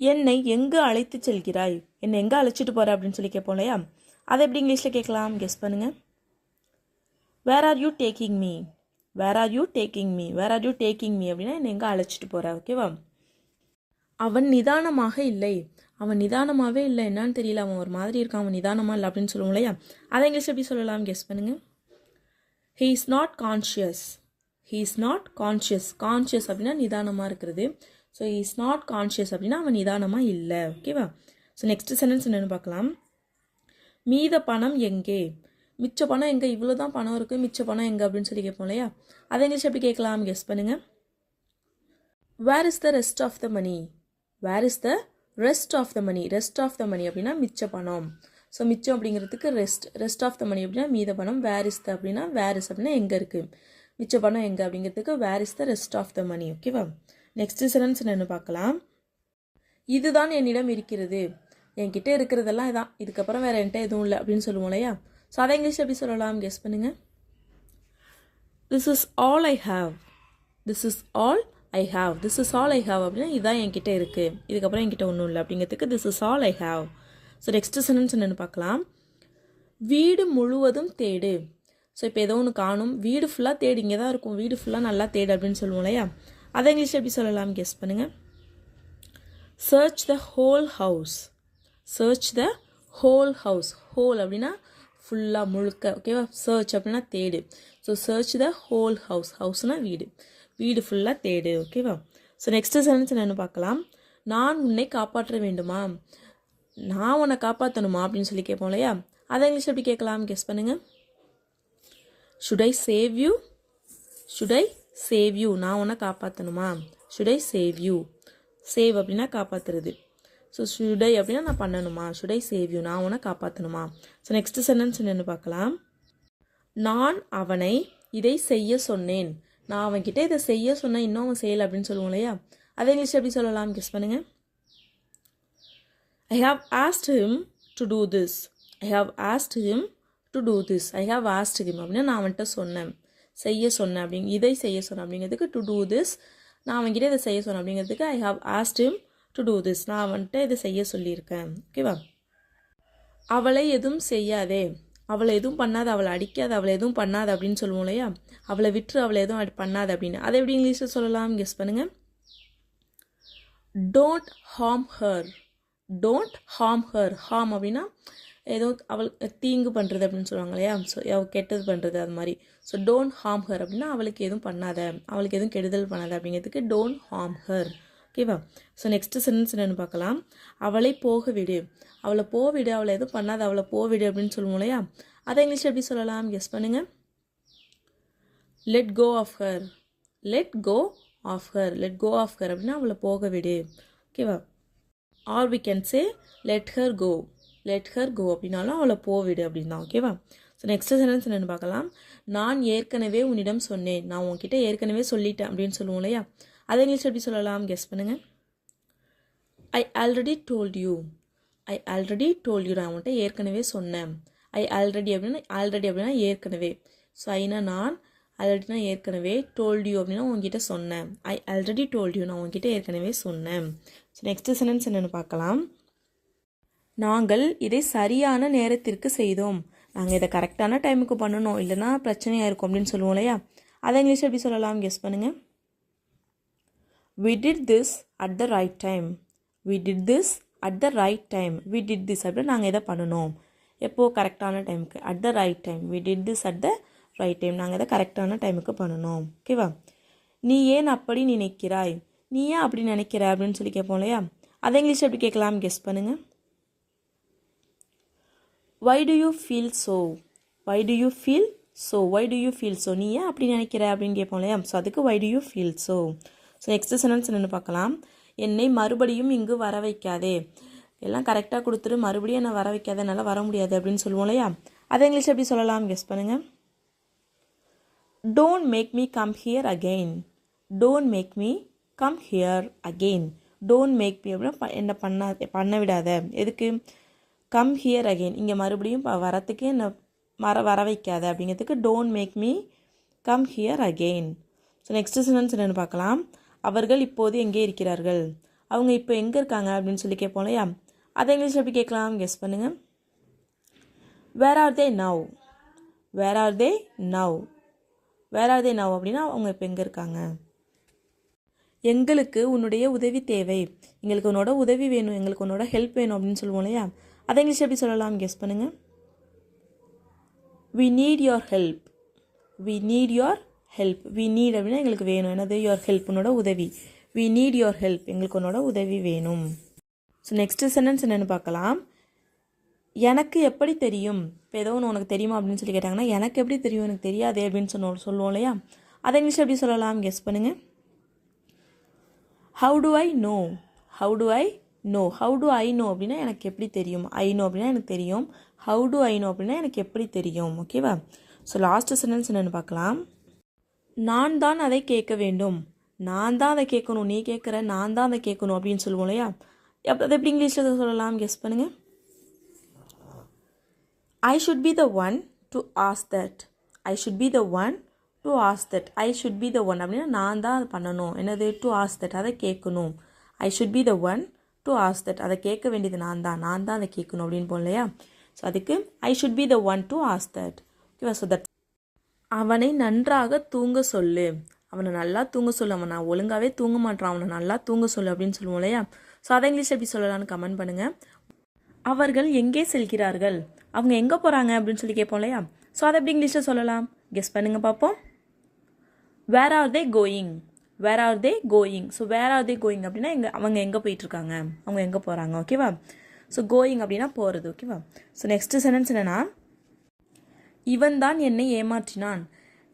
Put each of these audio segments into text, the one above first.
என்னை எங்கு அழைத்து செல்கிறாய், என்னை எங்கே அழைச்சிட்டு போகிற அப்படின்னு சொல்லி கேட்போம் இல்லையா. அதை எப்படி இங்கிலீஷில் கேட்கலாம், கெஸ் பண்ணுங்கள். Where are you taking me, where are you taking me, where are you taking me அப்படின்னா என்னை எங்கே அழைச்சிட்டு போகிற. ஓகேவா. அவன் நிதானமாக இல்லை, அவன் நிதானமாகவே இல்லை, என்னன்னு தெரியல, அவன் ஒரு மாதிரி இருக்கான், அவன் நிதானமாக இல்லை அப்படின்னு சொல்லுவோம் இல்லையா. அதை இங்கிலீஷ் எப்படி சொல்லலாம், கெஸ் பண்ணுங்கள். He is not conscious, he is not conscious. Conscious அப்படின்னா நிதானமாக இருக்கிறது. So he is not conscious அப்படின்னா அவன் நிதானமாக இல்லை. ஓகேவா. ஸோ நெக்ஸ்ட் சென்டென்ஸ் என்னென்னு பார்க்கலாம். மீத பணம் எங்கே, மிச்ச பணம் எங்கே, இவ்வளோ தான் பணம் இருக்குது, மிச்ச பணம் எங்கே அப்படின்னு சொல்லி கேட்போம் இல்லையா. அதை இங்கிலீஷ் எப்படி கேட்கலாம், கெஸ் பண்ணுங்கள். Where is the rest of the money, where is the rest of the money. Rest of the money அப்படின்னா மிச்ச பணம். ஸோ மிச்சம் அப்படிங்கிறதுக்கு rest, rest of the money அப்படின்னா மீத பணம். வேர் இஸ் த அப்படின்னா வேர் இஸ் அப்படின்னா எங்கே இருக்குது, மிச்ச பணம் எங்கே அப்படிங்கிறதுக்கு where is the rest of the money. ஓகேவா. நெக்ஸ்ட் சென்டென்ஸ் என்னென்னு பார்க்கலாம். இதுதான் என்னிடம் இருக்கிறது, என்கிட்ட இருக்கிறதெல்லாம் இதான், இதுக்கப்புறம் வேறு என்கிட்ட எதுவும் இல்லை அப்படின்னு சொல்லுவோம் இல்லையா. ஸோ அதை இங்கிலீஷ் எப்படி சொல்லலாம், கெஸ் பண்ணுங்கள். This is all I have, this is all I have, this is all I have அப்படின்னா இதுதான் என்கிட்ட இருக்குது, இதுக்கப்புறம் என்கிட்ட ஒன்றும் இல்லை அப்படிங்கிறதுக்கு this is all I have. So next sentence என்னென்னு பார்க்கலாம். வீடு முழுவதும் தேடு. ஸோ இப்போ ஏதோ ஒன்று காணும், வீடு ஃபுல்லாக தேடு, இங்கே தான் இருக்கும், வீடு ஃபுல்லாக நல்லா தேடு அப்படின்னு சொல்லுவோம் இல்லையா. அதை இங்கிலீஷ் எப்படி சொல்லலாம், கெஸ் பண்ணுங்கள். Search the whole house, search the whole house. Whole அப்படின்னா ஃபுல்லாக முழுக்க. ஓகேவா. சர்ச் அப்படின்னா தேடு. So search the whole house, ஹவுஸ்னால் வீடு, வீடு ஃபுல்லாக தேடு. ஓகேவா. ஸோ நெக்ஸ்ட் சென்டென்ஸ் என்னென்னு பார்க்கலாம். நான் உன்னை காப்பாற்ற வேண்டுமா, நான் உன்னை காப்பாற்றணுமா அப்படின்னு சொல்லி கேட்போம் இல்லையா. அதை இங்கிலீஷ் எப்படி கேட்கலாம், கெஸ் பண்ணுங்கள். Should I save you, should I save you, நான் உன்னை காப்பாற்றணுமா. Should I save you, save அப்படின்னா காப்பாற்றுறது. ஸோ ஷுட் ஐ அப்படின்னா நான் பண்ணணுமா, ஷுட் ஐ சேவ் யூ, நான் உன்னை காப்பாற்றணுமா. ஸோ நெக்ஸ்ட் சென்டென்ஸ் என்னென்னு பார்க்கலாம். நான் அவனை இதை செய்ய சொன்னேன், நான் அவன்கிட்ட இதை செய்ய சொன்னேன், இன்னும் அவன் செய்யலை அப்படின்னு சொல்லுவோம் இல்லையா. அதை இங்கிலீஷ் எப்படி சொல்லலாம், கெஸ் பண்ணுங்கள். I have asked him to do this, I have asked him to do this, I have asked him அப்படின்னா நான் அவன்கிட்ட சொன்னேன், செய்ய சொன்னேன் அப்படிங்க, இதை செய்ய சொன்னேன் அப்படிங்கிறதுக்கு to do this, நான் அவன்கிட்ட இதை செய்ய சொன்னேன் அப்படிங்கிறதுக்கு I have asked him to do this, நான் அவன்கிட்ட இதை செய்ய சொல்லியிருக்கேன். ஓகேவா. அவளை எதுவும் செய்யாதே, அவளை எதுவும் பண்ணாத, அவளை அடிக்காத, அவளை எதுவும் பண்ணாத அப்படின்னு சொல்லுவோம் இல்லையா. அவளை விட்டு அவளை எதுவும் பண்ணாத அப்படின்னு அதை எப்படி இங்கிலீஷில் சொல்லலாம், கெஸ் பண்ணுங்கள். Don't harm her, don't harm her. Harm அப்படின்னா ஏதோ அவள் தீங்கு பண்ணுறது அப்படின்னு சொல்லுவாங்க இல்லையா. ஸோ அவள் கெட்டது பண்ணுறது அது மாதிரி. ஸோ டோன்ட் ஹார்ம் ஹர் அப்படின்னா அவளுக்கு எதுவும் பண்ணாத, அவளுக்கு எதுவும் கெடுதல் பண்ணாத அப்படிங்கிறதுக்கு டோன்ட் ஹார்ம் ஹர். ஓகேவா. ஸோ நெக்ஸ்ட் சென்டென்ஸ் என்னென்னு பார்க்கலாம். அவளை போக விடு, அவளை போவிடு, அவளை எதுவும் பண்ணாத, அவளை போவிடு அப்படின்னு சொல்லுவோம் இல்லையா. அதை இங்கிலீஷ் எப்படி சொல்லலாம், கெஸ் பண்ணுங்கள். Let go of her, let go of her, let go of her அப்படின்னா அவளை போக விடு. ஓகேவா. Or we can say let her go, let her go அப்படின்னாலும் அவளை போவிடு அப்படின்னு தான். ஓகேவா. ஸோ நெக்ஸ்ட் சென்டென்ஸ் என்னென்னு பார்க்கலாம். நான் ஏற்கனவே உன்னிடம் சொன்னேன், நான் உன்கிட்ட ஏற்கனவே சொல்லிட்டேன் அப்படின்னு சொல்லுவோம் இல்லையா. அதை இங்கிலீஷ் எப்படி சொல்லலாம், கெஸ் பண்ணுங்கள். I already told you, I already told you, நான் உன்கிட்ட ஏற்கனவே சொன்னேன். ஐ ஆல்ரெடி அப்படின்னா ஏற்கனவே. ஸோ ஐனா நான், ஆல்ரெடினா ஏற்கனவே, டோல்ட் யூ அப்படின்னா உங்ககிட்ட சொன்னேன். ஐ ஆல்ரெடி டோல்ட் யூ, நான் உங்ககிட்ட ஏற்கனவே சொன்னேன். ஸோ நெக்ஸ்ட் சென்டென்ஸ் என்னென்னு பார்க்கலாம். நாங்கள் இதை சரியான நேரத்திற்கு செய்தோம், நாங்கள் இதை கரெக்டான டைமுக்கு பண்ணணும், இல்லைனா பிரச்சனையாக இருக்கும் அப்படின்னு சொல்லுவோம் இல்லையா. அதை இங்கிலீஷ் எப்படி சொல்லலாம், கெஸ் பண்ணுங்கள். we did this at the right time, we did this at the right time, we did this அப்படின்னா நாங்கள் இதை பண்ணணும் எப்போது, கரெக்டான டைமுக்கு. at the right time, we did this at the right time, நாங்கள் இதை கரெக்டான டைமுக்கு பண்ணணும். ஓகேவா. நீ ஏன் அப்படி நினைக்கிறாய், நீ ஏன் அப்படி நினைக்கிற அப்படின்னு சொல்லி கேட்போம் இல்லையா. அதை இங்கிலீஷ் எப்படி கேட்கலாம், கெஸ் பண்ணுங்கள். why do you feel so, why do you feel so, why do you feel so, நீ ஏன் அப்படி நினைக்கிற அப்படின்னு கேட்போம் இல்லையா. ஸோ அதுக்கு why do you feel so. So next sentence என்னென்னு பார்க்கலாம். என்னை மறுபடியும் இங்கு வர வைக்காதே, எல்லாம் கரெக்டாக கொடுத்துட்டு மறுபடியும் என்னை வர வைக்காத, என்னால் வர முடியாது அப்படின்னு சொல்லுவோம் இல்லையா. அதை இங்கிலீஷ் எப்படி சொல்லலாம், கெஸ் பண்ணுங்கள். Don't make me come here again, don't make me come here again, don't make me அப்படின்னா என்ன பண்ண விடாத, எதுக்கு, கம் ஹியர் அகெயின், இங்கே மறுபடியும் வரத்துக்கு என்ன வர வைக்காத அப்படிங்கிறதுக்கு don't make me come here again. So next sentence என்னென்னு பார்க்கலாம். அவர்கள் இப்போது எங்கே இருக்கிறார்கள், அவங்க இப்போ எங்கே இருக்காங்க அப்படின்னு சொல்லி கேட்போம் இல்லையா, அதை இங்கிலீஷில் எப்படி கேட்கலாம், கெஸ் பண்ணுங்கள். Where are they now, where are they now, where are they now அப்படின்னா அவங்க இப்போ எங்கே இருக்காங்க. எங்களுக்கு உன்னுடைய உதவி தேவை, எங்களுக்கு உன்னோட உதவி வேணும், எங்களுக்கு உன்னோட ஹெல்ப் வேணும் அப்படின்னு சொல்லுவோம் இல்லையா, அதை இங்கிலீஷ் எப்படி சொல்லலாம், கெஸ் பண்ணுங்கள். we need your help, we need your help, we need அப்படின்னா எங்களுக்கு வேணும், என்னது your help, உன்னோட உதவி. we need your help, எங்களுக்கு உன்னோட உதவி வேணும். ஸோ நெக்ஸ்ட் சென்டென்ஸ் என்னென்னு பார்க்கலாம். எனக்கு எப்படி தெரியும், இப்போ ஏதோ ஒன்று உனக்கு தெரியுமா அப்படின்னு சொல்லி கேட்டாங்கன்னா எனக்கு எப்படி தெரியும், எனக்கு தெரியாதே அப்படின்னு சொல்லுவோம் இல்லையா, அதை இங்கிலீஷ் எப்படி சொல்லலாம், கெஸ் பண்ணுங்கள். how do I know, how do I know, how do I know அப்படின்னா எனக்கு எப்படி தெரியும், I know அப்படின்னா எனக்கு தெரியும், how do I know அப்படின்னா எனக்கு எப்படி தெரியும். ஓகேவா. ஸோ லாஸ்ட் சென்டென்ஸ் என்னென்னு பார்க்கலாம். நான் தான் அதை கேட்க வேண்டும், நான் தான் அதை கேட்கணும், நீ கேட்குற நான் தான் அதை கேட்கணும் அப்படின்னு சொல்லுவோம் இல்லையா, அதை எப்படி இங்கிலீஷில் சொல்லலாம், கெஸ் பண்ணுங்கள். I should be the one to ask that, I should be the one to ask that, I should be the one அப்படின்னா நான் தான் அதை பண்ணணும், என்னது to ask that, அதை கேட்கணும். I should be the one to ask that, அதை கேட்க வேண்டியது நான் தான் அதை கேட்கணும் அப்படின்னு போல இல்லையா. ஸோ அதுக்கு I should be the one to ask that. ஓகேவா. ஸோ தட் அவனை நன்றாக தூங்க சொல்லு, அவனை நல்லா தூங்க சொல்லு, அவன் நான் ஒழுங்காகவே தூங்க மாட்டான், அவனை நல்லா தூங்க சொல்லு அப்படின்னு சொல்லுவோம் இல்லையா. ஸோ அதை இங்கிலீஷ் எப்படி சொல்லலாம்னு கமெண்ட் பண்ணுங்கள். அவர்கள் எங்கே செல்கிறார்கள், அவங்க எங்கே போகிறாங்க அப்படின்னு சொல்லி கேட்போம் இல்லையா. ஸோ அதை எப்படி இங்கிலீஷில் சொல்லலாம், கெஸ் பண்ணுங்கள் பார்ப்போம். Where are they going, where are they going. So where are they going அப்படின்னா அவங்க எங்கே போயிட்டுருக்காங்க, அவங்க எங்கே போகிறாங்க. ஓகேவா. ஸோ கோயிங் அப்படின்னா போகிறது. ஓகேவா. ஸோ நெக்ஸ்ட் சென்டென்ஸ் என்னென்னா, இவன் தான் என்னை ஏமாற்றினான்,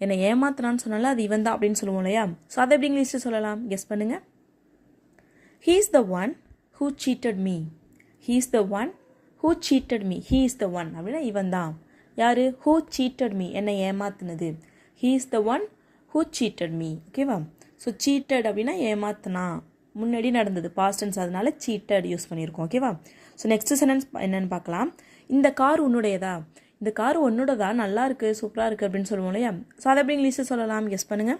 என்னை ஏமாத்தினான்னு சொன்னால அது இவன் தான் அப்படின்னு சொல்லுவோம் இல்லையா. ஸோ அதை எப்படி இங்கிலீஷில் சொல்லலாம், கெஸ் பண்ணுங்கள். he is the one who cheated me, he is the one who cheated me, he is the one அப்படின்னா இவன் தான். யார், who cheated me, என்னை ஏமாத்தினது. he is the one who cheated me. ஓகேவா. ஸோ cheated அப்படின்னா ஏமாத்தினா, முன்னாடி நடந்தது பாஸ்ட் டென்ஸ், அதனால cheated யூஸ் பண்ணியிருக்கோம். ஓகேவா. ஸோ நெக்ஸ்ட் சென்டென்ஸ் என்னென்னு பார்க்கலாம். இந்த கார் உன்னுடையதா, இந்த கார் உன்னோடதா, நல்லா இருக்குது சூப்பராக இருக்குது அப்படின்னு சொல்லுவோம் இல்லையா. ஸோ அதை எப்படி இங்கிலீஷில் சொல்லலாம், கெஸ் பண்ணுங்கள்.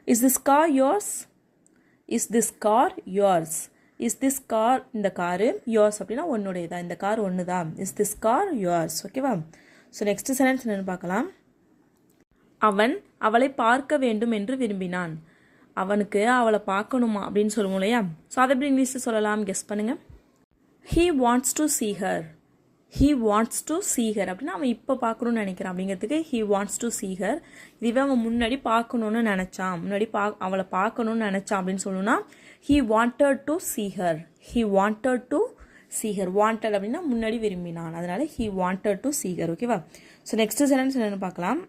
Is this car yours, is this car yours, is this car இந்த காரு, யோர்ஸ் அப்படின்னா உன்னுடையதா, இந்த கார் ஒன்று தான், இஸ் திஸ் கார் யோர்ஸ். ஓகேவா. ஸோ நெக்ஸ்ட் சென்டென்ஸ் என்னென்னு பார்க்கலாம். அவன் அவளை பார்க்க வேண்டும் என்று விரும்பினான், அவனுக்கு அவளை பார்க்கணுமா அப்படின்னு சொல்லுவோம் இல்லையா. ஸோ அதை எப்படி இங்கிலீஷில் சொல்லலாம், கெஸ் பண்ணுங்கள். he wants to see her, he wants to see her அப்படின்னா அவன் இப்போ பார்க்கணும்னு நினைக்கிறான் அப்படிங்கிறதுக்கு he wants to see her. இதுவே அவன் முன்னாடி பார்க்கணுன்னு நினச்சான், முன்னாடி அவளை பார்க்கணுன்னு நினச்சான் அப்படின்னு சொல்லணும்னா he wanted to see her, he wanted to see her. wanted அப்படின்னா முன்னாடி விரும்பினான், அதனால he wanted to see her. ஓகேவா. ஸோ நெக்ஸ்ட் சென்டென்ஸ் என்னென்னு பார்க்கலாம்.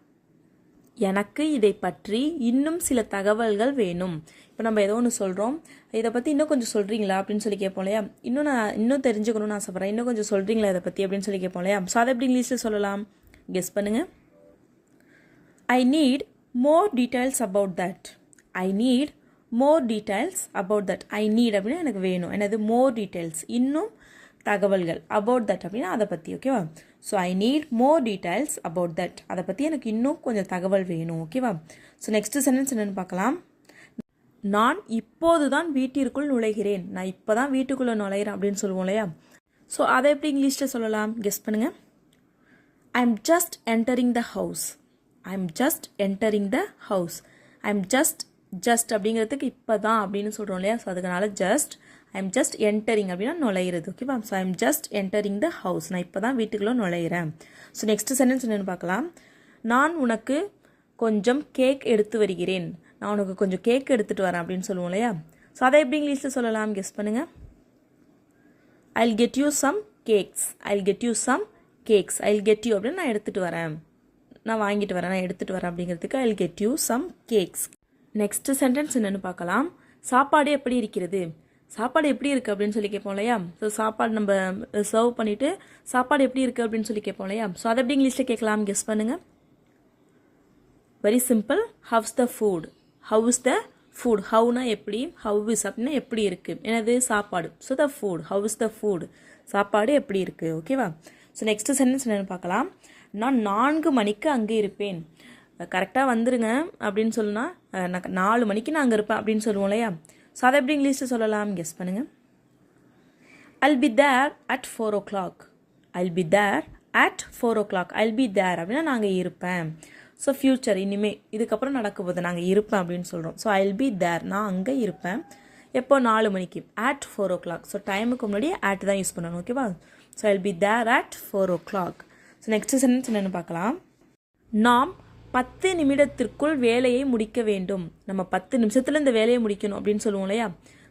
எனக்கு இதை பற்றி இன்னும் சில தகவல்கள் வேணும். இப்போ நம்ம ஏதோ ஒன்று சொல்கிறோம், இதை பற்றி இன்னும் கொஞ்சம் சொல்கிறீங்களா அப்படின்னு சொல்லி கேட்போம் இல்லையா. இன்னும் தெரிஞ்சுக்கணும்னு ஆசைப்பட்றேன், இன்னும் கொஞ்சம் சொல்கிறீங்களா இதை பற்றி அப்படின்னு சொல்லி கேட்போம் இல்லையா. ஸோ அதை எப்படி இங்கிலீஷில் சொல்லலாம், கெஸ் பண்ணுங்கள். I need more details about that, I need more details about that. I need அப்படின்னா எனக்கு வேணும், என்னது மோர் டீட்டெயில்ஸ், இன்னும் தகவல்கள், அபவுட் தட் அப்படின்னா அதை பற்றி. ஓகேவா. So I need more details about that, அதை பற்றி எனக்கு இன்னும் கொஞ்சம் தகவல் வேணும். ஓகேவா. ஸோ நெக்ஸ்ட் சென்டென்ஸ் என்னென்னு பார்க்கலாம். நான் இப்போது தான் வீட்டிற்குள் நுழைகிறேன், நான் இப்போ தான் வீட்டுக்குள்ளே நுழைகிறேன் அப்படின்னு சொல்லுவோம் இல்லையா. ஸோ அதை எப்படி இங்கிலீஷில் சொல்லலாம், கெஸ் பண்ணுங்கள். I am just entering the house, I am just entering the house. I am just அப்படிங்கிறதுக்கு இப்போ தான் அப்படின்னு சொல்கிறோம் இல்லையா. ஸோ அதுக்குனால just, I am just entering அப்படின்னா நுழையிறது. ஓகேவா. So I am just entering the house, நான் இப்போ தான் வீட்டுக்குள்ளே நுழையிறேன். ஸோ நெக்ஸ்ட் சென்டென்ஸ் என்னென்னு பார்க்கலாம். நான் உனக்கு கொஞ்சம் கேக் எடுத்து வருகிறேன், நான் உனக்கு கொஞ்சம் கேக் எடுத்துகிட்டு வரேன் அப்படின்னு சொல்லுவோம் இல்லையா. ஸோ அதை எப்படி இங்கிலீஷில் சொல்லலாம், கெஸ் பண்ணுங்கள். I'll get you some cakes, I'll get you some cakes. I'll get you அப்படின்னு நான் எடுத்துகிட்டு வரேன், நான் வாங்கிட்டு வரேன், நான் எடுத்துகிட்டு வரேன் அப்படிங்கிறதுக்கு I'll get you some cakes. Next sentence என்னென்னு பார்க்கலாம். சாப்பாடு எப்படி இருக்கிறது, சாப்பாடு எப்படி இருக்குது அப்படின்னு சொல்லி கேட்போம் இல்லையா. ஸோ சாப்பாடு நம்ம சர்வ் பண்ணிவிட்டு சாப்பாடு எப்படி இருக்குது அப்படின்னு சொல்லி கேட்போம் இல்லையா. ஸோ அதை எப்படி இங்கிலீஷில் கேட்கலாம், கெஸ் பண்ணுங்கள். Very simple. How's the food, how's the food. ஹவுனா எப்படி, ஹவ் இஸ் அப்படின்னா எப்படி இருக்குது, எனது சாப்பாடு. So the food, how's the food, சாப்பாடு எப்படி இருக்குது. ஓகேவா. ஸோ நெக்ஸ்ட் சென்டென்ஸ் என்னென்னு பார்க்கலாம். நான் 4 மணிக்கு அங்கே இருப்பேன், கரெக்டாக வந்துருங்க அப்படின்னு சொல்லுனா நான் 4 மணிக்கு நான் அங்கே இருப்பேன் அப்படின்னு சொல்லுவோம் இல்லையா. ஸோ அதை எப்படி இங்கிலீஷில் சொல்லலாம் கெஸ் பண்ணுங்கள். I'll be there at 4 o'clock. I'll be there at 4 o'clock. I'll be there அப்படின்னா நாங்கள் இருப்பேன். ஸோ ஃப்யூச்சர் இனிமேல் இதுக்கப்புறம் நடக்க போகுது, நாங்கள் இருப்பேன் அப்படின்னு சொல்கிறோம். ஸோ I'll be there, நான் அங்கே இருப்பேன். எப்போ 4 மணிக்கு, at 4 o'clock. ஸோ டைமுக்கு முன்னாடி at தான் யூஸ் பண்ணணும், ஓகேவா? So I'll be there at 4 o'clock. So next sentence என்னென்னு பார்க்கலாம். நாம் 10 நிமிடத்திற்குள் வேலையை முடிக்க வேண்டும். நம்ம 10 நிமிஷத்தில் இந்த வேலையை முடிக்கணும் அப்படின்னு சொல்லுவோம் இல்லையா?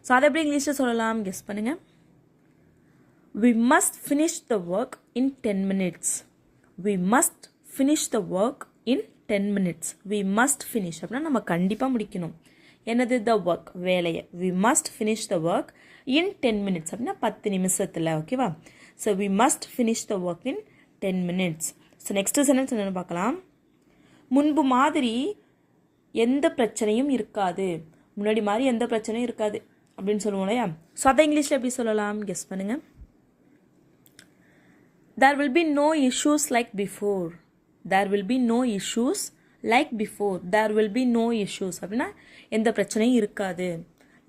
ஸோ அதை எப்படி இங்கிலீஷில் சொல்லலாம் கெஸ் பண்ணுங்கள். We must finish the work in 10 minutes. We must finish the work in 10 minutes. We must finish அப்படின்னா நம்ம கண்டிப்பாக முடிக்கணும். என்னது the work, வேலையை. We must finish the work in 10 minutes அப்படின்னா 10 நிமிஷத்தில், ஓகேவா? So we must finish the work in 10 minutes. So next sentence என்னென்னு பார்க்கலாம். முன்பு மாதிரி எந்த பிரச்சனையும் இருக்காது. முன்னாடி மாதிரி எந்த பிரச்சனையும் இருக்காது அப்படின்னு சொல்லுவோம் இல்லையா? ஸோ அதை இங்கிலீஷில் எப்படி சொல்லலாம் கெஸ் பண்ணுங்கள். There will be no issues like before. There will be no issues like before. There will be no issues அப்படின்னா எந்த பிரச்சனையும் இருக்காது.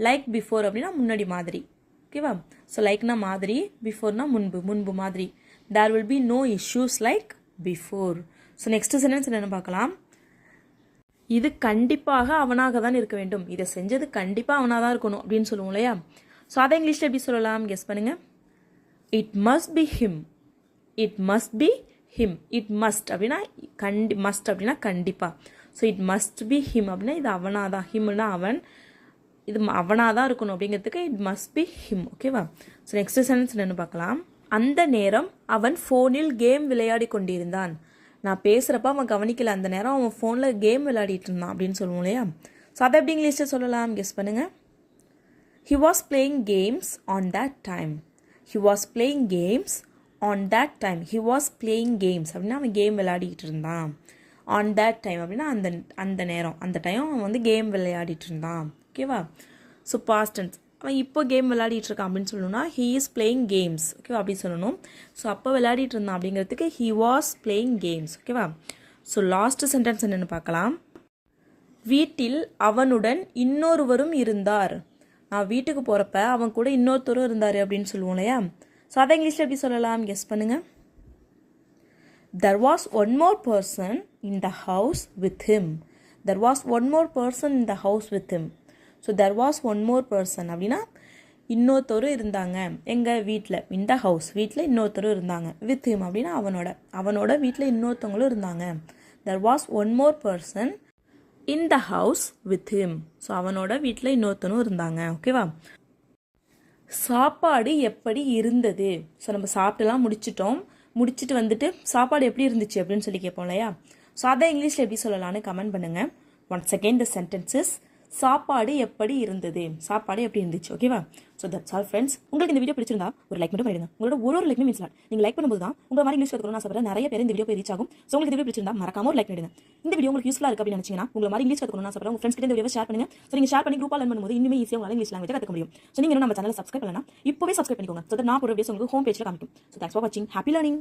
Like before அப்படின்னா முன்னாடி மாதிரி, ஓகேவா? ஸோ லைக்னா மாதிரி, பிஃபோர்னா முன்பு, முன்பு மாதிரி. There will be no issues like before. So next sentence என்னென்னு பார்க்கலாம். இது கண்டிப்பாக அவனாக தான் இருக்க வேண்டும். இதை செஞ்சது கண்டிப்பாக அவனாக தான் இருக்கணும் அப்படின்னு சொல்லுவோம் இல்லையா? ஸோ அதை இங்கிலீஷில் எப்படி சொல்லலாம் கெஸ் பண்ணுங்கள். It must be him. It must be him. It must அப்படின்னா must அப்படின்னா கண்டிப்பாக. So it must be him அப்படின்னா இது அவனாக தான். ஹிம்னா அவன், இது அவனாக தான் இருக்கணும் அப்படிங்கிறதுக்கு it must be him, ஓகேவா? ஸோ நெக்ஸ்ட் சென்டென்ஸ் என்னென்னு பார்க்கலாம். அந்த நேரம் அவன் ஃபோனில் கேம் விளையாடி கொண்டிருந்தான். நான் பேசுகிறப்ப அவன் கவனிக்கல, அந்த நேரம் அவன் ஃபோனில் கேம் விளையாடிட்டு இருந்தான் அப்படின்னு சொல்லுவோம் இல்லையா? ஸோ அதை எப்படி இங்கிலீஷில் சொல்லலாம் கெஸ் பண்ணுங்கள். He was playing games on that time. He was playing games on that time. He was playing games அப்படின்னா அவன் கேம் விளையாடிட்டு இருந்தான். on that time அப்படின்னா அந்த நேரம், அந்த டைம் அவன் வந்து கேம் விளையாடிட்டு இருந்தான், ஓகேவா? ஸோ பாஸ்ட் டென்ஸ், அவன் இப்போ கேம் விளையாடிட்டு இருக்கான் அப்படின்னு சொல்லணும்னா he is playing games, ஓகேவா? அப்படி சொல்லணும். ஸோ அப்போ விளையாடிட்டு இருந்தான் அப்படிங்கிறதுக்கு he was playing games, ஓகேவா? ஸோ லாஸ்ட் சென்டென்ஸ் என்னென்னு பார்க்கலாம். வீட்டில் அவனுடன் இன்னொருவரும் இருந்தார். நான் வீட்டுக்கு போகிறப்ப அவன் கூட இன்னொருத்தரும் இருந்தார் அப்படின்னு சொல்லுவோம் இல்லையா? ஸோ அதை இங்கிலீஷில் எப்படி சொல்லலாம் கெஸ் பண்ணுங்கள். There was one more person in the house with him. There was one more person in the house with him. So there was one more person அப்படின்னா இன்னொருத்தரும் இருந்தாங்க எங்கள் வீட்டில். இந்த ஹவுஸ், வீட்டில் இன்னொருத்தரும் இருந்தாங்க. with him அப்படின்னா அவனோட வீட்டில் இன்னொருத்தவங்களும் இருந்தாங்க. There was one more person in the house with him. So அவனோட வீட்டில் இன்னொருத்தனும் இருந்தாங்க, ஓகேவா? சாப்பாடு எப்படி இருந்தது. ஸோ நம்ம சாப்பிட்டுலாம் முடிச்சுட்டு வந்துட்டு சாப்பாடு எப்படி இருந்துச்சு அப்படின்னு சொல்லி கேட்போம் இல்லையா? ஸோ அதை இங்கிலீஷில் எப்படி சொல்லலான்னு கமெண்ட் பண்ணுங்கள். ஒன்ஸ் அகெயின் த சென்டென்சஸ், சாப்பாடு எப்படி இருந்தது, சாப்பாடு எப்படி இருந்துச்சு, ஓகேவா? So that's all friends. உங்களுக்கு இந்த வீடியோ பிடிச்சிருந்தா ஒரு லைக் மட்டும் பண்ணிடுங்க. உங்களோட ஒரு லைக் மீன்ஸ் நீங்கள் லைக் பண்ணும்போது தான் உங்கள் மாதிரி இங்கிலீஷ் கற்றுக்கணும்னு ஆசைப்படுற நிறைய பேர் இந்த வீடியோ போய் ரீச் ஆகும். ஸோ உங்களுக்கு இந்த வீடியோ பிடிச்சிருந்தா மறக்காம ஒரு லைக் பண்ணிடுங்க. இந்த வீடியோ உங்களுக்கு யூஸ்ஃபுல்லாக இருக்கு அப்படின்னு நினைச்சீங்கன்னா உங்களை மாதிரி இங்கிலீஷ் கற்றுக்கணும்னு ஆசைப்படுற உங்கள் ஃப்ரெண்ட்ஸ் கிட்ட இந்த வீடியோ ஷேர் பண்ணுங்க. ஸோ நீங்கள் ஷேர் பண்ணி குரூப்பாக லேர்ன் பண்ணும்போது இன்னுமே ஈஸியாக உங்களால் இங்கிலீஷ் லாங்குவேஜ் கற்றுக்க முடியும். ஸோ நீங்கள் நம்ம சேனலை சப்ஸ்கிரைப் பண்ணலாம், இப்போவே சப்ஸ்கிரைப் பண்ணிக்கோங்க. ஸோ நான் ஒரு வீடியோஸ் உங்களுக்கு ஹோம் பேஜில் காமிக்கும். ஸோ தேங்க்ஸ் ஃபார் வாட்சிங். Happy learning.